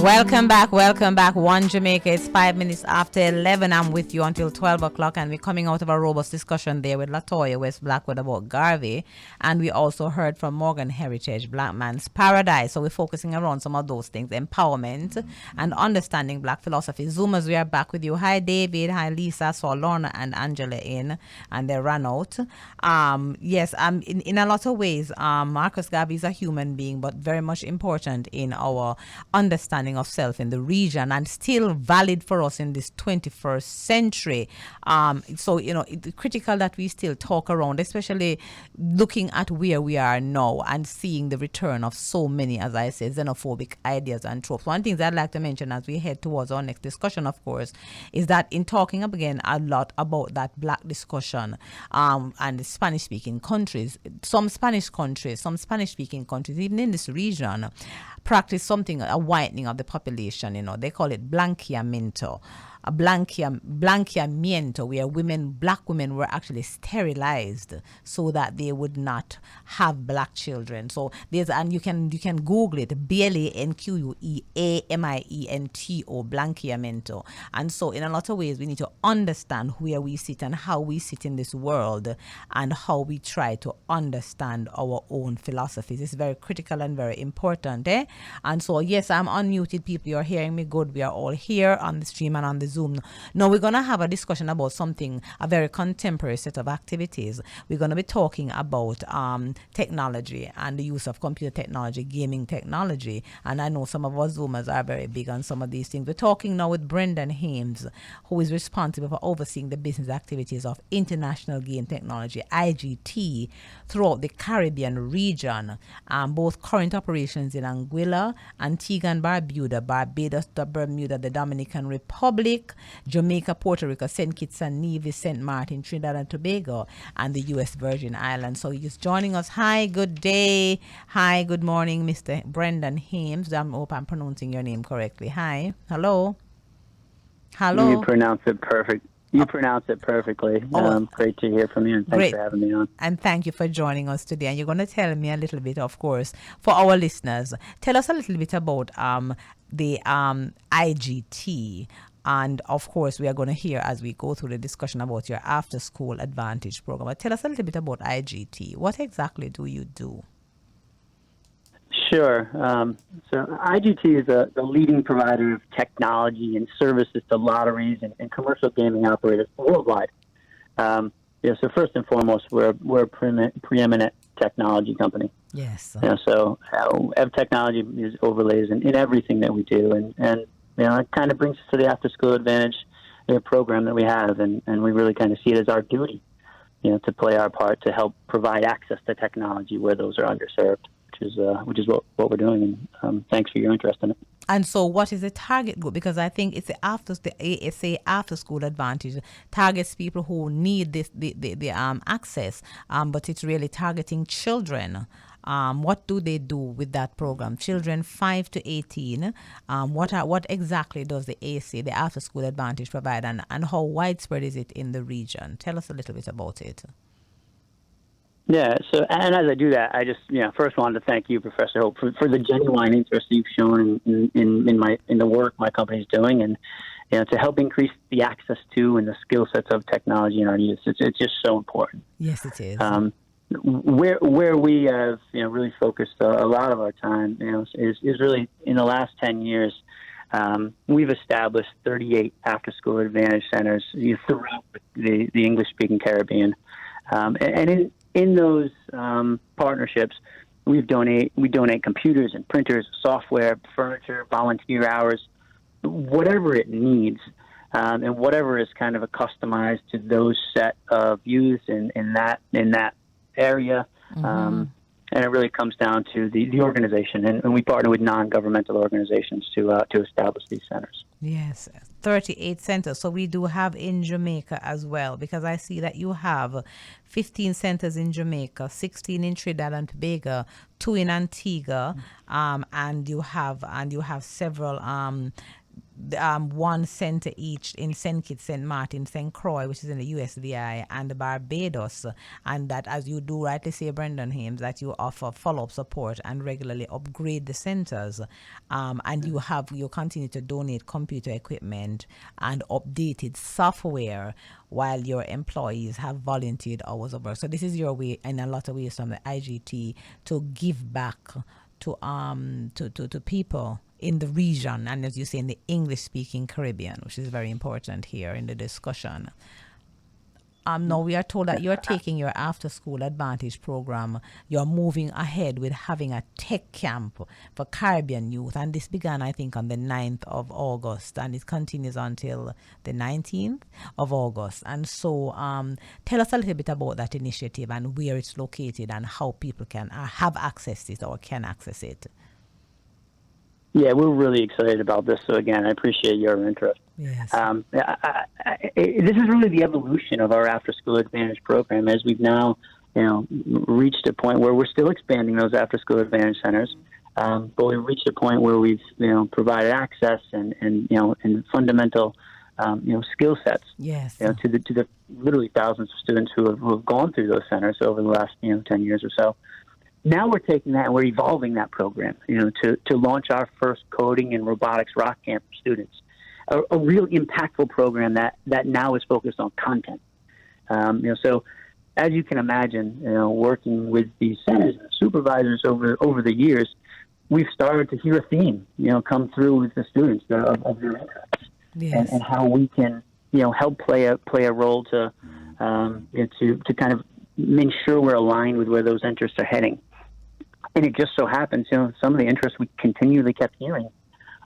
Welcome back. One Jamaica. It's 5 minutes after 11. I'm with you until 12 o'clock, and we're coming out of a robust discussion there with Latoya West Blackwood about Garvey, and we also heard from Morgan Heritage, Black Man's Paradise. So we're focusing around some of those things, empowerment and understanding Black philosophy. Zoomers, we are back with you. Hi, David. Hi, Lisa. Saw Lorna and Angela in, and they ran out. Yes, in a lot of ways, Marcus Garvey is a human being, but very much important in our understanding of self in the region, and still valid for us in this 21st century. So, it's critical that we still talk around, especially looking at where we are now and seeing the return of so many, as I say, xenophobic ideas and tropes. One thing that I'd like to mention as we head towards our next discussion, of course, is that in talking up again a lot about that Black discussion and the Spanish-speaking countries, some Spanish-speaking countries, even in this region, practice something, a whitening of the population. They call it blanqueamiento. Blanqueamiento, where black women were actually sterilized so that they would not have black children. So and you can Google it, BLANQUEAMIENTO, blanqueamiento. And so in a lot of ways we need to understand where we sit and how we sit in this world and how we try to understand our own philosophies. It's very critical and very important. And so yes, I'm unmuted, people. You're hearing me good. We are all here on the stream and on the Zoom. Now we're going to have a discussion about a very contemporary set of activities. We're going to be talking about technology and the use of computer technology, gaming technology. And I know some of our Zoomers are very big on some of these things. We're talking now with Brendan Hames, who is responsible for overseeing the business activities of International Game Technology, IGT, throughout the Caribbean region. Both current operations in Anguilla, Antigua and Barbuda, Barbados, Bermuda, the Dominican Republic, Jamaica, Puerto Rico, St. Kitts and Nevis, St. Martin, Trinidad and Tobago, and the U.S. Virgin Islands. So he's joining us. Hi, good day. Hi, good morning, Mr. Brendan Hames. I hope I'm pronouncing your name correctly. Hi. Hello. You pronounce it perfect. Pronounce it perfectly. Great to hear from you, and thanks for having me on. And thank you for joining us today. And you're going to tell me a little bit, of course, for our listeners. Tell us a little bit about the IGT. And of course, we are going to hear as we go through the discussion about your after school advantage program. But tell us a little bit about IGT. What exactly do you do? Sure. So IGT is the leading provider of technology and services to lotteries and commercial gaming operators worldwide. So first and foremost, we're a preeminent technology company. Yes. So technology is overlays in everything that we do, and it kind of brings us to the after-school advantage program that we have, and we really kind of see it as our duty, to play our part to help provide access to technology where those are underserved, which is what we're doing. And thanks for your interest in it. And so, what is the target group? Because I think it's the after-school advantage targets people who need the access, but it's really targeting children. What do they do with that program? Children 5 to 18. What exactly does the AC, the After School Advantage, provide, and how widespread is it in the region? Tell us a little bit about it. Yeah. So, and as I do that, I just first wanted to thank you, Professor Hope, for the genuine interest you've shown in the work my company's doing, and to help increase the access to and the skill sets of technology in our youth. It's just so important. Yes, it is. Where we have really focused a lot of our time is really in the last 10 years. We've established 38 after school advantage centers throughout the English speaking Caribbean, and in those partnerships we donate computers and printers, software, furniture, volunteer hours, whatever it needs. And whatever is kind of customized to those set of youth in that area. Mm-hmm. And it really comes down to the organization, and we partner with non-governmental organizations to establish these centers. Yes, 38 centers. So we do have in Jamaica as well, because I see that you have 15 centers in Jamaica, 16 in Trinidad and Tobago, 2 in Antigua, and you have several one center each in St. Kitts, St. Martin, St. Croix, which is in the USVI, and Barbados. And that, as you do rightly say, Brendan Hames, that you offer follow-up support and regularly upgrade the centers. And you continue to donate computer equipment and updated software while your employees have volunteered hours of work. So this is your way, in a lot of ways, from the IGT to give back to people in the region, and as you say, in the English-speaking Caribbean, which is very important here in the discussion. Now we are told that you're taking your after-school advantage program. You're moving ahead with having a tech camp for Caribbean youth, and this began, I think, on the 9th of August, and it continues until the 19th of August. And so tell us a little bit about that initiative and where it's located and how people can have access to it or can access it. Yeah, we're really excited about this. So again, I appreciate your interest. Yes. This is really the evolution of our after-school advantage program, as we've now, reached a point where we're still expanding those after-school advantage centers, but we've reached a point where we've, provided access and fundamental, skill sets. Yes. To the literally thousands of students who have gone through those centers over the last 10 years or so. Now we're taking that and we're evolving that program, to launch our first coding and robotics rock camp for students, a real impactful program that now is focused on content. So as you can imagine, working with these centers and supervisors over the years, we've started to hear a theme, come through with the students of their interests. Yes. And how we can, help play a role to kind of ensure we're aligned with where those interests are heading. And it just so happens, some of the interests we continually kept hearing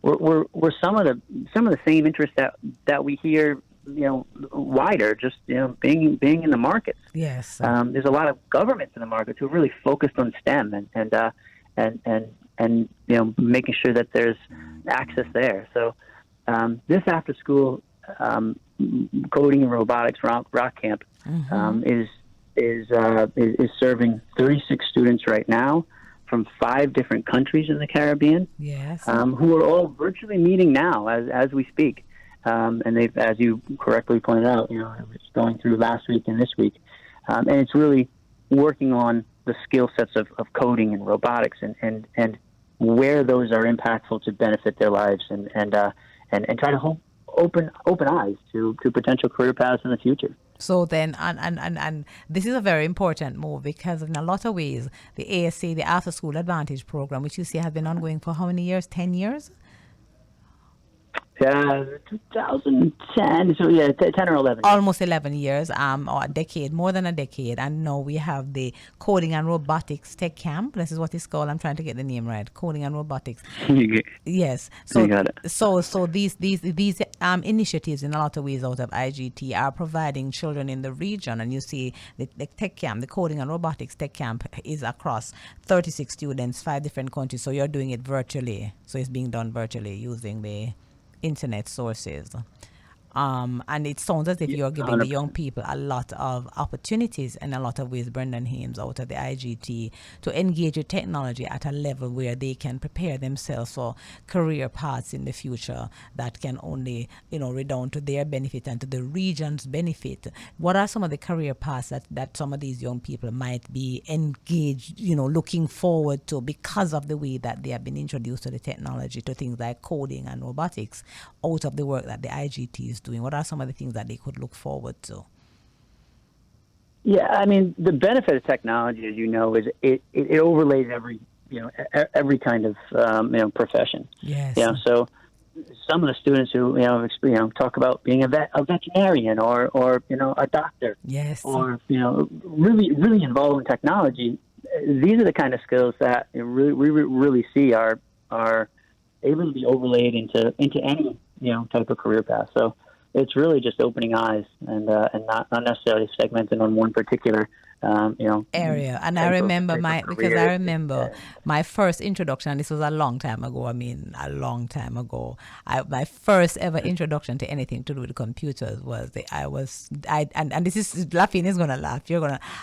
were some of the same interests that we hear, wider, just being in the markets. Yes. There's a lot of governments in the markets who are really focused on STEM and making sure that there's access there. So this after school coding and robotics rock camp is serving 36 students right now from 5 different countries in the Caribbean. Yes. Who are all virtually meeting now as we speak. And they've, as you correctly pointed out, it's going through last week and this week. And it's really working on the skill sets of coding and robotics and where those are impactful to benefit their lives and try to open eyes to potential career paths in the future. So then, and this is a very important move because in a lot of ways, the ASA, the After School Advantage Program, which you say has been ongoing for how many years? 10 years? 2010, so 10 or 11. Almost 11 years, or a decade, more than a decade. And now we have the Coding and Robotics Tech Camp. This is what it's called. I'm trying to get the name right. Coding and Robotics. Yes. So, you got it. So these initiatives, in a lot of ways, out of IGT, are providing children in the region. And you see the Tech Camp, the Coding and Robotics Tech Camp, is across 36 students, 5 different countries. So you're doing it virtually. So it's being done virtually using the internet sources. And it sounds as if you're giving the young people a lot of opportunities in a lot of ways, Brendan Hames, out of the IGT, to engage with technology at a level where they can prepare themselves for career paths in the future that can only, redound to their benefit and to the region's benefit. What are some of the career paths that some of these young people might be engaged, looking forward to because of the way that they have been introduced to the technology, to things like coding and robotics, out of the work that the IGT is doing? What are some of the things that they could look forward to? Yeah, I mean, the benefit of technology, as you know, is it overlays every kind of profession. Yes. So some of the students who talk about being a veterinarian or a doctor. Yes. Or really involved in technology. These are the kind of skills that we really see are able to be overlaid into any type of career path. So it's really just opening eyes and not necessarily segmented on one particular area. And I remember my first introduction, and this was a long time ago. I mean, a long time ago. My first ever introduction to anything to do with computers was and this is, laughing is gonna laugh.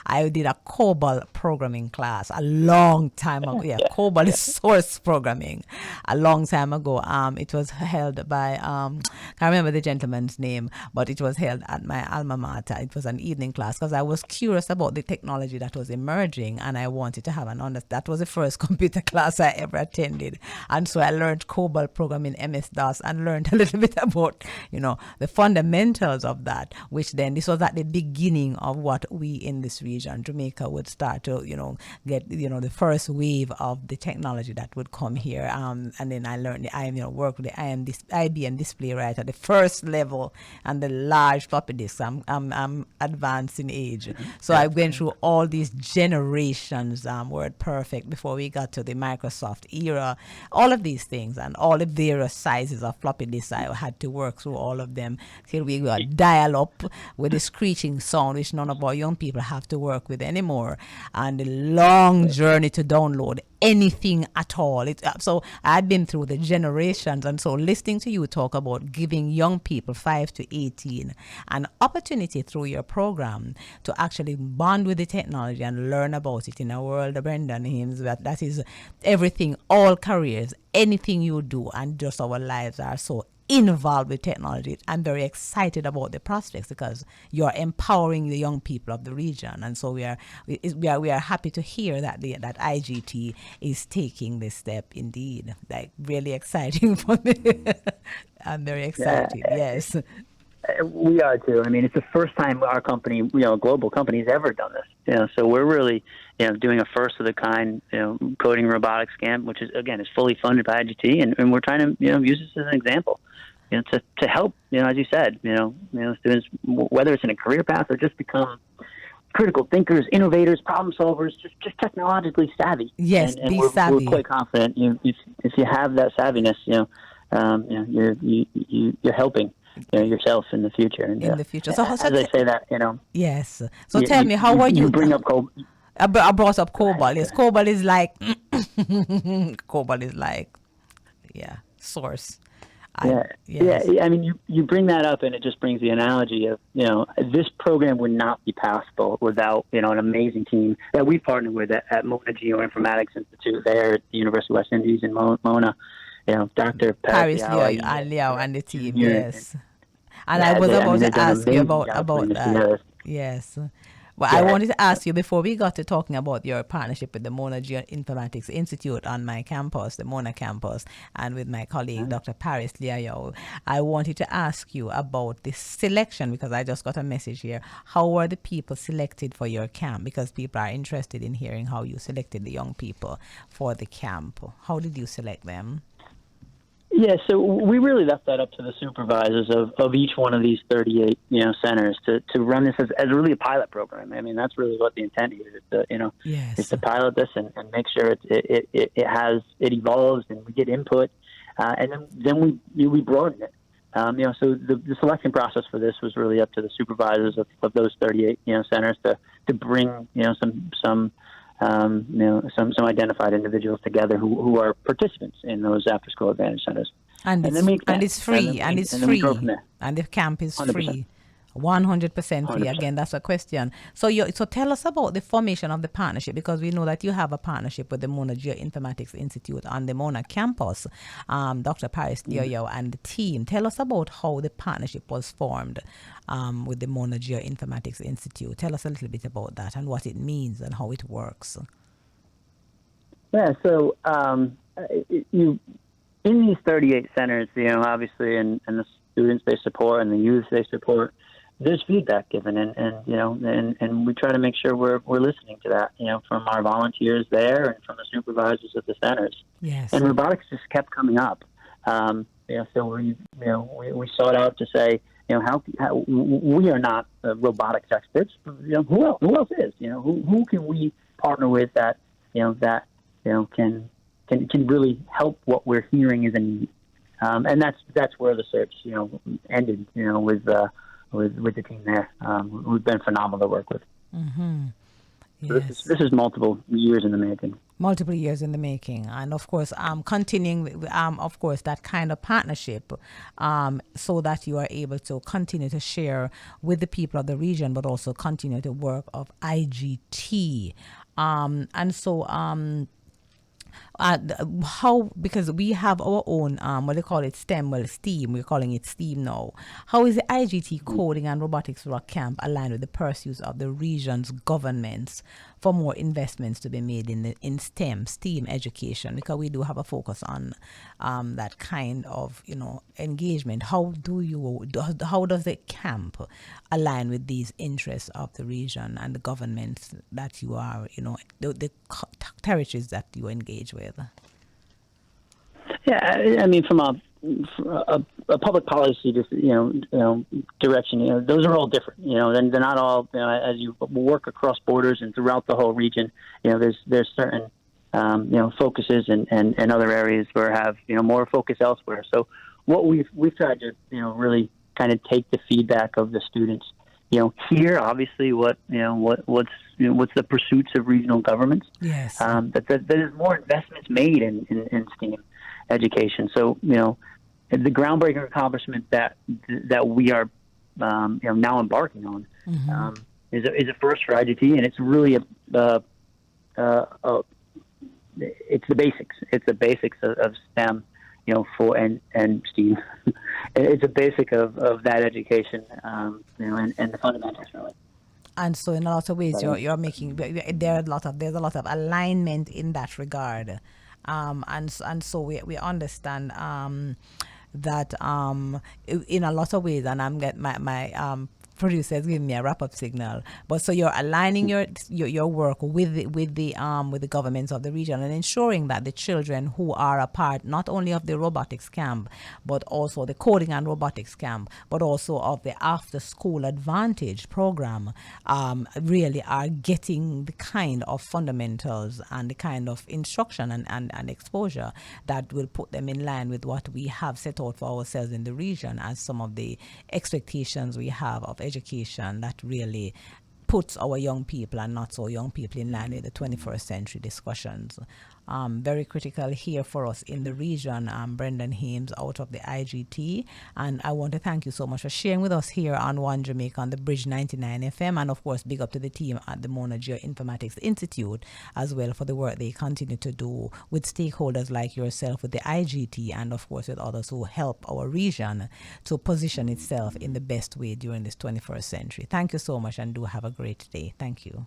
I did a COBOL programming class a long time ago. Yeah, COBOL is source programming. A long time ago. It was held by can't remember the gentleman's name, but it was held at my alma mater. It was an evening class because I was curious about the technology that was emerging, and I wanted to have that was the first computer class I ever attended. And so I learned COBOL programming, MS-DOS, and learned a little bit about, the fundamentals of that, which then this was at the beginning of what we in this region, Jamaica, would start to, get, the first wave of the technology that would come here. And then I learned work with the IBM display right at the first level and the large floppy disks. I'm advanced in age. So I went through all these generations, Word Perfect, before we got to the Microsoft era, all of these things, and all the various sizes of floppy disks. I had to work through all of them till we got dial up with the screeching sound, which none of our young people have to work with anymore, and the long journey to download anything at all. So I've been through the generations, and so listening to you talk about giving young people 5 to 18 an opportunity through your program to actually bond with the technology and learn about it in a world, Brendan Himes, that is everything, all careers, anything you do, and just our lives are so involved with technology. I'm very excited about the prospects because you're empowering the young people of the region, and so we are happy to hear that that IGT is taking this step. Indeed, like really exciting for me. I'm very excited. Yes. We are too. I mean, it's the first time our company, a global company, has ever done this. So we're really, doing a first of the kind, coding robotics camp, which is fully funded by IGT, and we're trying to, use this as an example, to help, as you said, students, whether it's in a career path or just become critical thinkers, innovators, problem solvers, just technologically savvy. Yes, and be savvy. We're quite confident. If you have that savviness, you're helping yourself in the future. And, in the future. So as I say that, Yes. So tell me, how are you? You bring up COBOL. I brought up COBOL. Yes, COBOL is like COBOL is like, source. Yeah. I mean, you bring that up, and it just brings the analogy of, this program would not be possible without, an amazing team that we partnered with at Mona Geoinformatics Institute there at the University of West Indies in Mona. Dr. Paris Liao and the team, yes. And I was about to ask you about that. Yes. Well, I wanted to ask you before we got to talking about your partnership with the Mona Geoinformatics Institute on my campus, the Mona campus, and with my colleague, Dr. Paris Liao. I wanted to ask you about the selection, because I just got a message here. How were the people selected for your camp? Because people are interested in hearing how you selected the young people for the camp. How did you select them? Yeah, so we really left that up to the supervisors of each one of these 38, centers to run this as really a pilot program. I mean, that's really what the intent here is, is to pilot this and make sure it evolves and we get input, and then we broaden it. So the selection process for this was really up to the supervisors of those 38, centers to bring, some identified individuals together who are participants in those after-school advantage centers. And it's free, and the camp is 100%. Free. 100% free. Again, that's a question. So tell us about the formation of the partnership, because we know that you have a partnership with the Mona Geoinformatics Institute on the Mona campus. Dr. Paris Liao and the team. Tell us about how the partnership was formed with the Mona Geoinformatics Institute. Tell us a little bit about that and what it means and how it works. Yeah, so in these 38 centers, obviously, and the students they support and the youth they support, there's feedback given, and we try to make sure we're listening to that, from our volunteers there and from the supervisors at the centers. Yes. And robotics just kept coming up. So we sought out to say, how we are not robotics experts. Who else is? Who can we partner with that can really help what we're hearing is a need. And that's where the search ended. With the team there, who've been phenomenal to work with. Mm-hmm. So Yes. this is multiple years in the making. Multiple years in the making, and of course continuing of course that kind of partnership, so that you are able to continue to share with the people of the region, but also continue the work of IGT. And so how, because we have our own what they call it, STEM, well, STEAM, we're calling it STEAM now. How is the IGT coding and robotics rock camp aligned with the pursuits of the region's governments for more investments to be made in STEAM education? Because we do have a focus on that kind of engagement. How does the camp align with these interests of the region and the governments that you are, the territories that you engage with? Yeah, I mean, from a public policy, just direction. Those are all different. They're not all. As you work across borders and throughout the whole region, there's certain focuses and other areas where have more focus elsewhere. So what we've tried to really kind of take the feedback of the students. Here, obviously, what's the pursuits of regional governments. Yes. That there's more investments made in STEAM education. So the groundbreaking accomplishment that we are now embarking on is a first for IGT, and it's really it's the basics. It's the basics of STEM, for and STEAM. It's a basic of that education, and the fundamentals really. And so in a lot of ways you're making, there's a lot of alignment in that regard, and so we understand that in a lot of ways, and I'm get my producer is giving me a wrap up signal. But so you're aligning your work with the governments of the region and ensuring that the children who are a part not only of the robotics camp, but also the coding and robotics camp, but also of the after school advantage program, really are getting the kind of fundamentals and the kind of instruction and exposure that will put them in line with what we have set out for ourselves in the region as some of the expectations we have of education that really puts our young people and not so young people in line with the 21st century discussions. Very critical here for us in the region. Brendan Hames out of the IGT, and I want to thank you so much for sharing with us here on One Jamaica on the Bridge 99 FM, and of course big up to the team at the Mona Geoinformatics Institute as well for the work they continue to do with stakeholders like yourself, with the IGT, and of course with others who help our region to position itself in the best way during this 21st century. Thank you so much, and do have a great day. Thank you.